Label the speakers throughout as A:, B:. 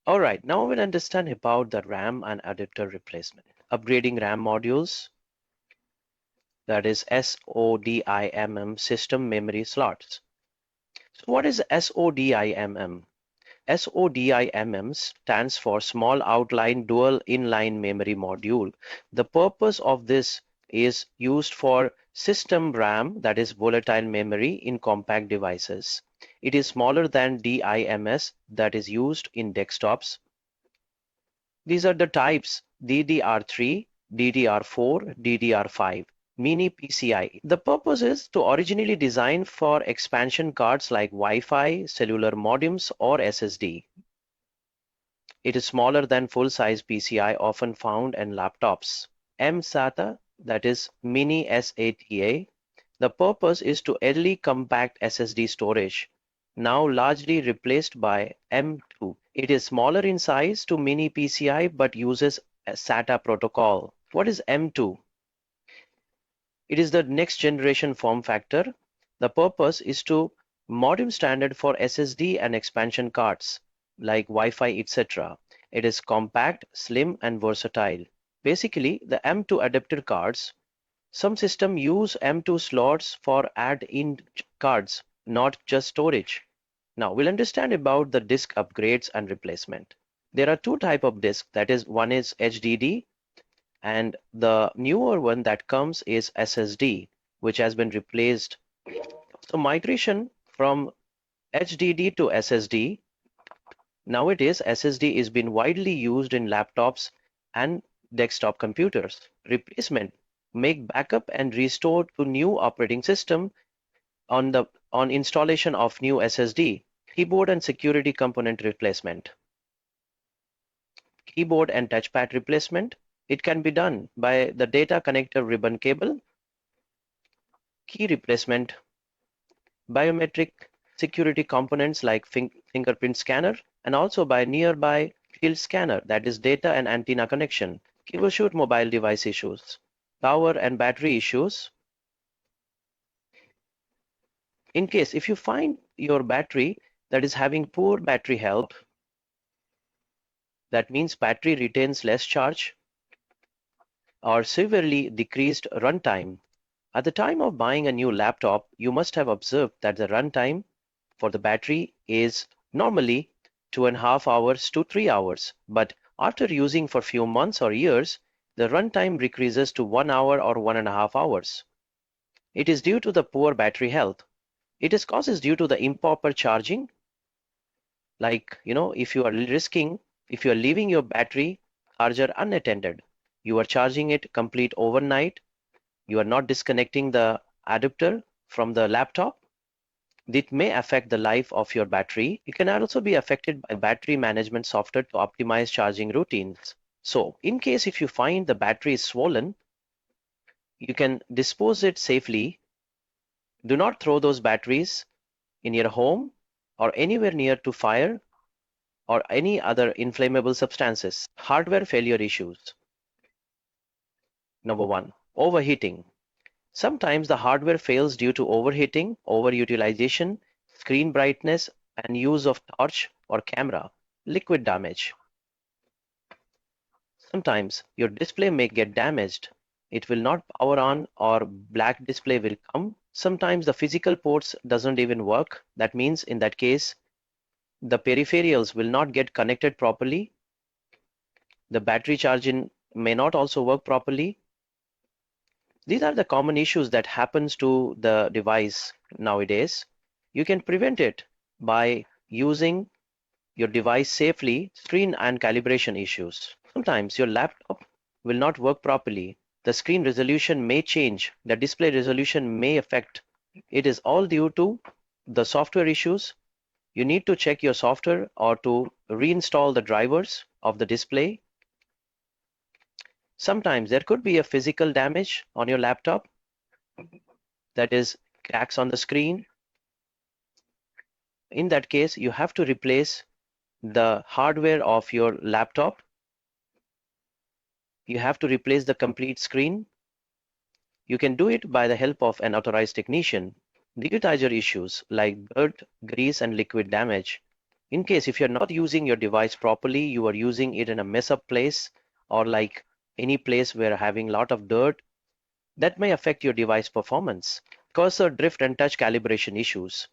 A: Alright, now we'll understand about the RAM and adapter replacement. Upgrading RAM modules, that is SODIMM, system memory slots. So what is SODIMM? SODIMM stands for Small Outline Dual Inline Memory Module. The purpose of this is used for system RAM, that is volatile memory, in compact devices. It is smaller than DIMS, that is used in desktops. These are the types: DDR3, DDR4, DDR5. Mini PCI. The purpose is to originally design for expansion cards like Wi-Fi, cellular modems, or SSD. It is smaller than full-size PCI often found in laptops. mSATA, that is Mini SATA. The purpose is to early compact SSD storage, now largely replaced by M2. It is smaller in size to Mini PCI but uses a SATA protocol. What is M2? It is the next generation form factor. The purpose is to modem standard for SSD and expansion cards like Wi-Fi, etc. It is compact, slim, and versatile. Basically, the M2 adapter cards, some systems use M2 slots for add-in cards, not just storage. Now we'll understand about the disk upgrades and replacement. There are two types of disk, that is, one is HDD, and the newer one that comes is SSD, which has been replaced. So migration from HDD to SSD. Nowadays, SSD is being widely used in laptops and desktop computers. Replacement: make backup and restore to new operating system on installation of new SSD. Keyboard and security component replacement. Keyboard and touchpad replacement. It can be done by the data connector ribbon cable. Key replacement. Biometric security components like fingerprint scanner, and also by nearby field scanner, that is data and antenna connection. Troubleshoot mobile device issues. Power and battery issues. In case if you find your battery that is having poor battery health, that means battery retains less charge or severely decreased runtime. At the time of buying a new laptop, you must have observed that the runtime for the battery is normally 2.5 hours to 3 hours, but after using for few months or years, the runtime decreases to 1 hour or 1.5 hours. It is due to the poor battery health. It is causes due to the improper charging. Like, if you are leaving your battery charger unattended, you are charging it complete overnight, you are not disconnecting the adapter from the laptop, it may affect the life of your battery. It can also be affected by battery management software to optimize charging routines. So, in case if you find the battery is swollen, you can dispose it safely. Do not throw those batteries in your home or anywhere near to fire or any other inflammable substances. Hardware failure issues. Number 1, overheating. Sometimes the hardware fails due to overheating, overutilization, screen brightness, and use of torch or camera. Liquid damage. Sometimes your display may get damaged. It will not power on or black display will come. Sometimes the physical ports doesn't even work. That means in that case, the peripherals will not get connected properly. The battery charging may not also work properly. These are the common issues that happens to the device nowadays. You can prevent it by using your device safely. Screen and calibration issues. Sometimes your laptop will not work properly. The screen resolution may change. The display resolution may affect. It is all due to the software issues. You need to check your software or to reinstall the drivers of the display. Sometimes there could be a physical damage on your laptop, that is cracks on the screen. In that case, you have to replace the hardware of your laptop. You have to replace the complete screen. You can do it by the help of an authorized technician. Digitizer issues like dirt, grease, and liquid damage. In case if you're not using your device properly, you are using it in a mess up place or like any place where having a lot of dirt, that may affect your device performance. Cursor drift and touch calibration issues.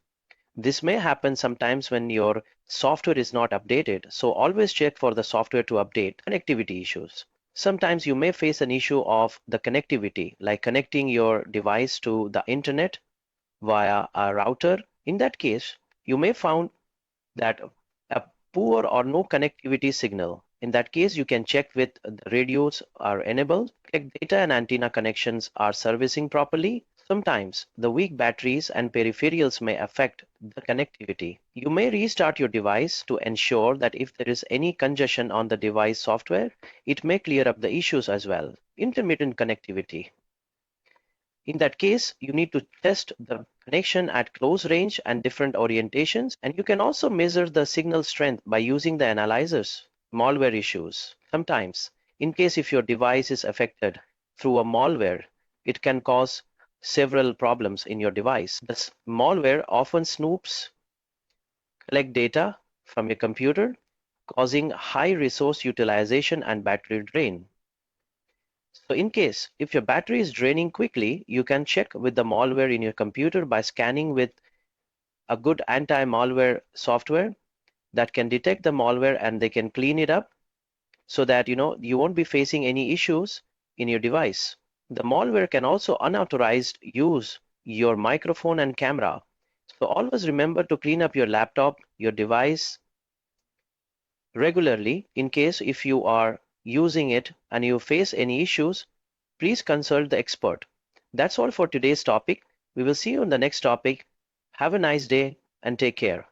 A: This may happen sometimes when your software is not updated, so always check for the software to update. Connectivity issues. Sometimes you may face an issue of the connectivity, like connecting your device to the internet via a router. In that case, you may found that a poor or no connectivity signal. In that case, you can check with the radios are enabled, check data and antenna connections are servicing properly. Sometimes the weak batteries and peripherals may affect the connectivity. You may restart your device to ensure that if there is any congestion on the device software, it may clear up the issues as well. Intermittent connectivity. In that case, you need to test the connection at close range and different orientations, and you can also measure the signal strength by using the analyzers. Malware issues. Sometimes, in case if your device is affected through a malware, it can cause several problems in your device. This malware often snoops, collect data from your computer, causing high resource utilization and battery drain. So in case if your battery is draining quickly, you can check with the malware in your computer by scanning with a good anti-malware software that can detect the malware and they can clean it up so that you won't be facing any issues in your device. The malware can also unauthorized use your microphone and camera. So always remember to clean up your laptop, your device regularly. In case if you are using it and you face any issues, please consult the expert. That's all for today's topic. We will see you on the next topic. Have a nice day and take care.